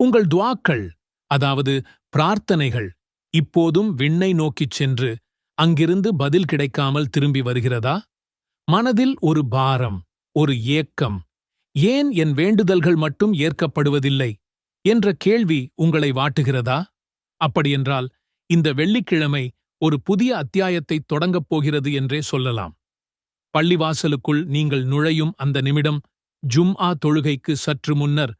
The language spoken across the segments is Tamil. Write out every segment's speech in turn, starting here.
உங்கள் துஆக்கள், அதாவது பிரார்த்தனைகள், இப்போதும் விண்ணை நோக்கிச் சென்று அங்கிருந்து பதில் கிடைக்காமல் திரும்பி வருகிறதா? மனதில் ஒரு பாரம், ஒரு ஏக்கம், ஏன் என் வேண்டுதல்கள் மட்டும் ஏற்கப்படுவதில்லை என்ற கேள்வி உங்களை வாட்டுகிறதா? அப்படியென்றால் இந்த வெள்ளிக்கிழமை ஒரு புதிய அத்தியாயத்தை தொடங்கப் போகிறது என்றே சொல்லலாம். பள்ளிவாசலுக்குள் நீங்கள் நுழையும் அந்த நிமிடம், ஜும்ஆ தொழுகைக்கு சற்று முன்னர்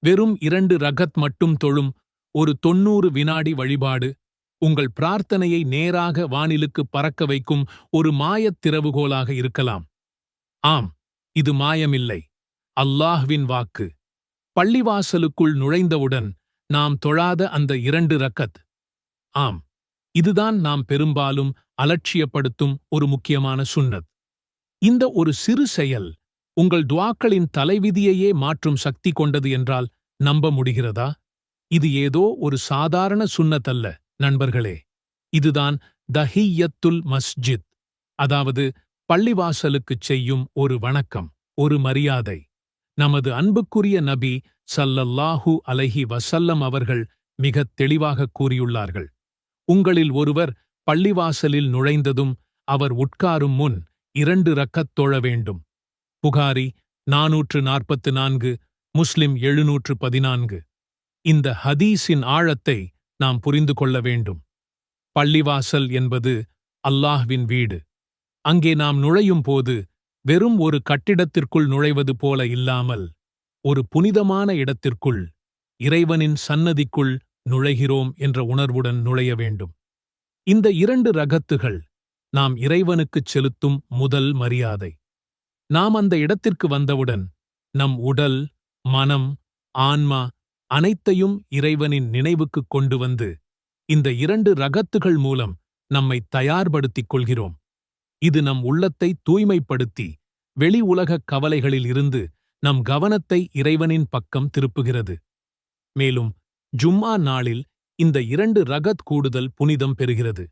வெறும் 2 ரகத் மட்டும் தொழும் ஒரு 90 வினாடி வழிபாடு, உங்கள் பிரார்த்தனையை நேராக வானிலுக்கு பறக்க வைக்கும் ஒரு மாயத் திறவுகோலாக இருக்கலாம். ஆம், இது மாயமில்லை, அல்லாஹ்வின் வாக்கு. பள்ளிவாசலுக்குள் நுழைந்தவுடன் நாம் தொழாத அந்த 2 ரக்கத். ஆம், இதுதான் நாம் பெரும்பாலும் அலட்சியப்படுத்தும் ஒரு முக்கியமான சுன்னத். இந்த ஒரு சிறு செயல் உங்கள் துஆக்களின் தலைவிதியையே மாற்றும் சக்தி கொண்டது என்றால் நம்ப முடிகிறதா? இது ஏதோ ஒரு சாதாரண சுன்னத் அல்ல நண்பர்களே. இதுதான் தஹிய்யத்துல் மஸ்ஜித், அதாவது பள்ளிவாசலுக்குச் செய்யும் ஒரு வணக்கம், ஒரு மரியாதை. நமது அன்புக்குரிய நபி ஸல்லல்லாஹு அலைஹி வஸல்லம் அவர்கள் மிகத் தெளிவாகக் கூறியுள்ளார்கள், உங்களில் ஒருவர் பள்ளிவாசலில் நுழைந்ததும் அவர் உட்காரும் முன் 2 ரக்கத் தொழ வேண்டும். புகாரி 444, முஸ்லிம் 714. இந்த ஹதீஸின் ஆழத்தை நாம் புரிந்து கொள்ள வேண்டும். பள்ளிவாசல் என்பது அல்லாஹ்வின் வீடு. அங்கே நாம் நுழையும் போது வெறும் ஒரு கட்டிடத்திற்குள் நுழைவது போல இல்லாமல், ஒரு புனிதமான இடத்திற்குள், இறைவனின் சன்னதிக்குள் நுழைகிறோம் என்ற உணர்வுடன் நுழைய வேண்டும். இந்த 2 ரகத்துகள் நாம் இறைவனுக்குச் செலுத்தும் முதல் மரியாதை. நாம் அந்த இடத்திற்கு வந்தவுடன் நம் உடல், மனம், ஆன்மா அனைத்தையும் இறைவனின் நினைவுக்குக் கொண்டு வந்து இந்த 2 ரகத்துகள் மூலம் நம்மை தயார்படுத்திக் கொள்கிறோம். இது நம் உள்ளத்தை தூய்மைப்படுத்தி வெளி உலகக் கவலைகளில் இருந்து நம் கவனத்தை இறைவனின் பக்கம் திருப்புகிறது. மேலும் ஜும்ஆ நாளில் இந்த 2 ரகத் கூடுதல் புனிதம் பெறுகிறது.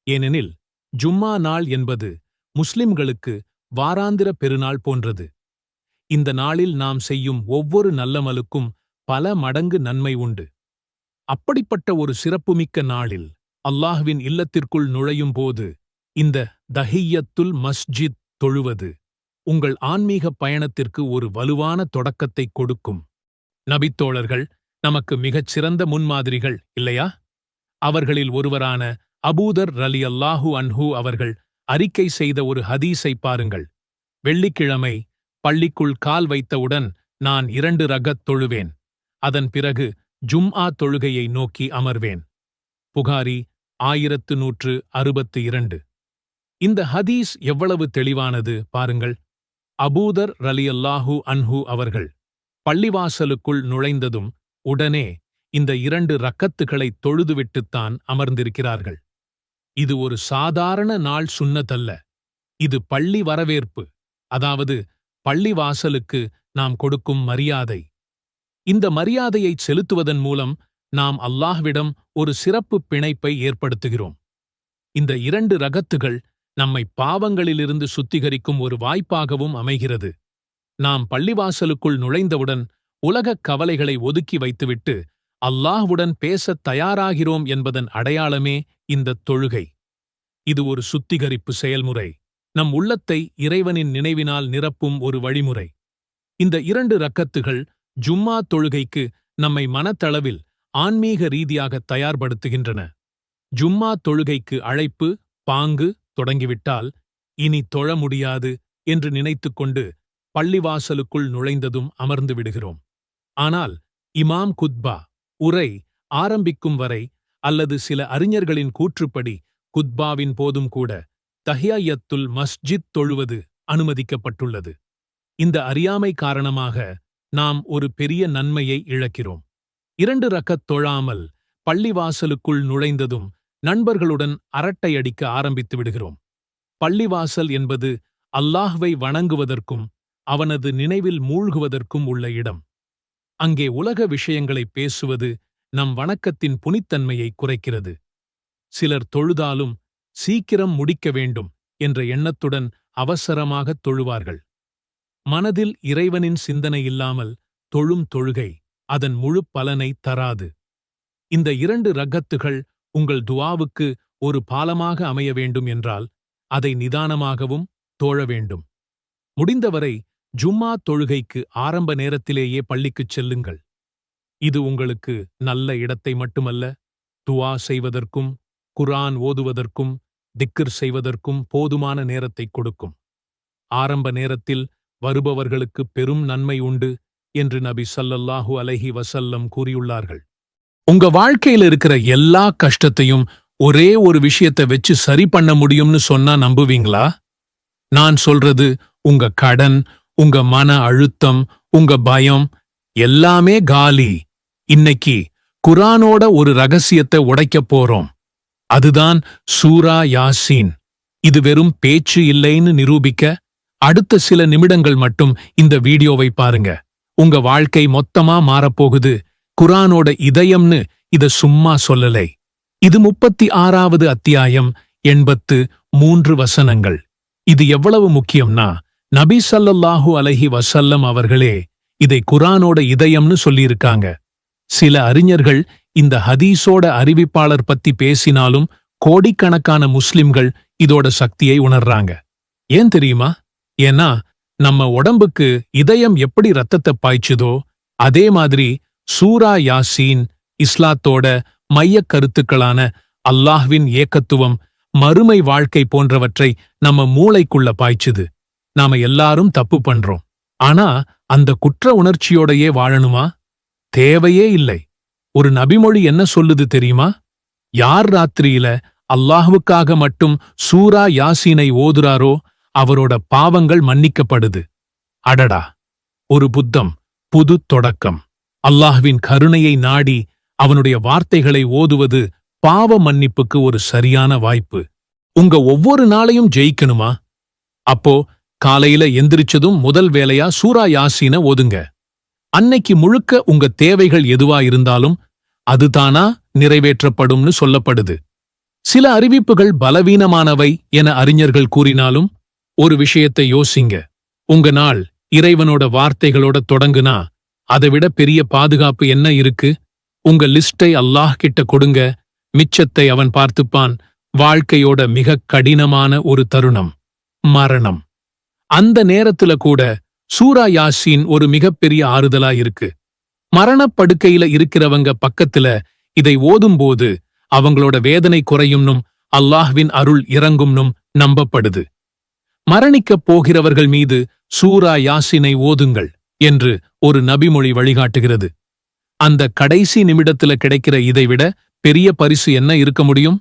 ஏனெனில் ஜும்ஆ நாள் என்பது முஸ்லிம்களுக்கு வாராந்திர பெருநாள் போன்றது. இந்த நாளில் நாம் செய்யும் ஒவ்வொரு நல்லமலுக்கும் பல மடங்கு நன்மை உண்டு. அப்படிப்பட்ட ஒரு சிறப்புமிக்க நாளில் அல்லாஹ்வின் இல்லத்திற்குள் நுழையும் போது இந்த தஹிய்யத்துல் மஸ்ஜித் தொழுவது உங்கள் ஆன்மீக பயணத்திற்கு ஒரு வலுவான தொடக்கத்தை கொடுக்கும். நபித்தோழர்கள் நமக்கு மிகச் சிறந்த முன்மாதிரிகள் இல்லையா? அவர்களில் ஒருவரான அபூதர் ரலியல்லாஹு அன்ஹு அவர்கள் அறிக்கை செய்த ஒரு ஹதீஸை பாருங்கள். வெள்ளிக்கிழமை பள்ளிக்குள் கால் வைத்தவுடன் நான் 2 ரகத் தொழுவேன். அதன் பிறகு ஜும்ஆ தொழுகையை நோக்கி அமர்வேன். புகாரி 1162. இந்த ஹதீஸ் எவ்வளவு தெளிவானது பாருங்கள். அபூதர் ரலியல்லாஹு அன்ஹு அவர்கள் பள்ளிவாசலுக்குள் நுழைந்ததும் உடனே இந்த 2 ரக்கத்துகளை தொழுதுவிட்டுத்தான் அமர்ந்திருக்கிறார்கள். இது ஒரு சாதாரண நாள் சுன்னத்தல்ல, இது பள்ளி வரவேற்பு, அதாவது பள்ளிவாசலுக்கு நாம் கொடுக்கும் மரியாதை. இந்த மரியாதையைச் செலுத்துவதன் மூலம் நாம் அல்லாஹ்விடம் ஒரு சிறப்பு பிணைப்பை ஏற்படுத்துகிறோம். இந்த 2 ரகத்துகள் நம்மை பாவங்களிலிருந்து சுத்திகரிக்கும் ஒரு வாய்ப்பாகவும் அமைகிறது. நாம் பள்ளிவாசலுக்குள் நுழைந்தவுடன் உலகக் கவலைகளை ஒதுக்கி வைத்துவிட்டு அல்லாஹ்வுடன் பேசத் தயாராகிறோம் என்பதன் அடையாளமே இந்தத் தொழுகை. இது ஒரு சுத்திகரிப்பு செயல்முறை, நம் உள்ளத்தை இறைவனின் நினைவினால் நிரப்பும் ஒரு வழிமுறை. இந்த 2 ரக்கத்துகள் ஜும்ஆ தொழுகைக்கு நம்மை மனத்தளவில் ஆன்மீக ரீதியாக தயார்படுத்துகின்றன. ஜும்ஆ தொழுகைக்கு அழைப்பு, பாங்கு தொடங்கிவிட்டால் இனி தொழ முடியாது என்று நினைத்துக்கொண்டு பள்ளிவாசலுக்குள் நுழைந்ததும் அமர்ந்து விடுகிறோம். ஆனால் இமாம் குத்பா, உரை ஆரம்பிக்கும் வரை அல்லது சில அறிஞர்களின் கூற்றுப்படி குத்பாவின் போதும் கூட தஹிய்யத்துல் மஸ்ஜித் தொழுவது அனுமதிக்கப்பட்டுள்ளது. இந்த அறியாமை காரணமாக நாம் ஒரு பெரிய நன்மையை இழக்கிறோம். 2 ரக்கத் தொழாமல் பள்ளிவாசலுக்குள் நுழைந்ததும் நண்பர்களுடன் அரட்டையடிக்க ஆரம்பித்து விடுகிறோம். பள்ளிவாசல் என்பது அல்லாஹ்வை வணங்குவதற்கும் அவனது நினைவில் மூழ்குவதற்கும் உள்ள இடம். அங்கே உலக விஷயங்களை பேசுவது நம் வணக்கத்தின் புனித்தன்மையை குறைக்கிறது. சிலர் தொழுதாலும் சீக்கிரம் முடிக்க வேண்டும் என்ற எண்ணத்துடன் அவசரமாகத் தொழுவார்கள். மனதில் இறைவனின் சிந்தனை இல்லாமல் தொழும் தொழுகை அதன் முழு பலனை தராது. இந்த 2 ரக்கத்துகள் உங்கள் துஆவுக்கு ஒரு பாலமாக அமைய வேண்டும் என்றால் அதை நிதானமாகவும் தோழ வேண்டும். முடிந்தவரை ஜும்மா தொழுகைக்கு ஆரம்ப நேரத்திலேயே பள்ளிக்குச் செல்லுங்கள். இது உங்களுக்கு நல்ல இடத்தை மட்டுமல்ல, துஆ செய்வதற்கும் குர்ஆன் ஓதுவதற்கும் திக்ர் செய்வதற்கும் போதுமான நேரத்தை கொடுக்கும். ஆரம்ப நேரத்தில் வருபவர்களுக்கு பெரும் நன்மை உண்டு என்று நபி ஸல்லல்லாஹு அலைஹி வஸல்லம் கூறியுள்ளார்கள். உங்க வாழ்க்கையில இருக்கிற எல்லா கஷ்டத்தையும் ஒரே ஒரு விஷயத்தை வச்சு சரி பண்ண முடியும்னு சொன்னா நம்புவீங்களா? நான் சொல்றது உங்க கடன், உங்க மன அழுத்தம், உங்க பயம் எல்லாமே காலி. இன்னைக்கு குர்ஆனோட ஒரு ரகசியத்தை உடைக்கப் போறோம். அதுதான் சூரா யாசீன். இது வெறும் பேச்சு இல்லைன்னு நிரூபிக்க அடுத்த சில நிமிடங்கள் மட்டும் இந்த வீடியோவை பாருங்க. உங்க வாழ்க்கை மொத்தமா மாறப்போகுது. குர்ஆனோட இதயம்னு இத சும்மா சொல்லலை. இது 36வது அத்தியாயம், 83 வசனங்கள். இது எவ்வளவு முக்கியம்னா, நபி ஸல்லல்லாஹு அலைஹி வஸல்லம் அவர்களே இதை குர்ஆனோட இதயம்னு சொல்லியிருக்காங்க. சில அறிஞர்கள் இந்த ஹதீஸோட அறிவிப்பாளர் பத்தி பேசினாலும் கோடிக்கணக்கான முஸ்லிம்கள் இதோட சக்தியை உணர்றாங்க. ஏன் தெரியுமா? ஏன்னா நம்ம உடம்புக்கு இதயம் எப்படி ரத்தத்தை பாய்ச்சுதோ அதே மாதிரி சூரா யாசீன் இஸ்லாத்தோட மையக் கருத்துக்களான அல்லாஹ்வின் ஏகத்துவம், மறுமை வாழ்க்கை போன்றவற்றை நம்ம மூளைக்குள்ள பாய்ச்சுது. நாம எல்லாரும் தப்பு பண்றோம். ஆனா அந்த குற்ற உணர்ச்சியோடையே வாழணுமா? தேவையே இல்லை. ஒரு நபிமொழி என்ன சொல்லுது தெரியுமா? யார் ராத்திரியில அல்லாஹ்வுக்காக மட்டும் சூரா யாசீனை ஓதுறாரோ அவரோட பாவங்கள் மன்னிக்கப்படுது. அடடா, ஒரு புது தொடக்கம். அல்லாஹ்வின் கருணையை நாடி அவனுடைய வார்த்தைகளை ஓதுவது பாவ மன்னிப்புக்கு ஒரு சரியான வாய்ப்பு. உங்க ஒவ்வொரு நாளையும் ஜெயிக்கணுமா? அப்போ காலையில எந்திரிச்சதும் முதல் வேலையா சூரா யாசீனை ஓதுங்க. அன்னைக்கு முழுக்க உங்க தேவைகள் எதுவா இருந்தாலும் அதுதானா நிறைவேற்றப்படும்னு சொல்லப்படுது. சில அறிவிப்புகள் பலவீனமானவை என அறிஞர்கள் கூறினாலும் ஒரு விஷயத்தை யோசிங்க. உங்க நாள் இறைவனோட வார்த்தைகளோட தொடங்குனா அதைவிட பெரிய பாதுகாப்பு என்ன இருக்கு? உங்க லிஸ்டை அல்லாஹ் கிட்ட கொடுங்க, மிச்சத்தை அவன் பார்த்துப்பான். வாழ்க்கையோட மிக கடினமான ஒரு தருணம், மரணம். அந்த நேரத்துல கூட சூரா யாசீன் ஒரு மிகப்பெரிய ஆறுதலா இருக்கு. மரணப்படுக்கையில இருக்கிறவங்க பக்கத்துல இதை ஓதும்போது அவங்களோட வேதனை குறையும்னும் அல்லாஹ்வின் அருள் இறங்கும்னும் நம்பப்படுது. மரணிக்கப் போகிறவர்கள் மீது சூரா யாசீனை ஓதுங்கள் என்று ஒரு நபிமொழி வழிகாட்டுகிறது. அந்த கடைசி நிமிடத்துல கிடைக்கிற இதைவிட பெரிய பரிசு என்ன இருக்க முடியும்?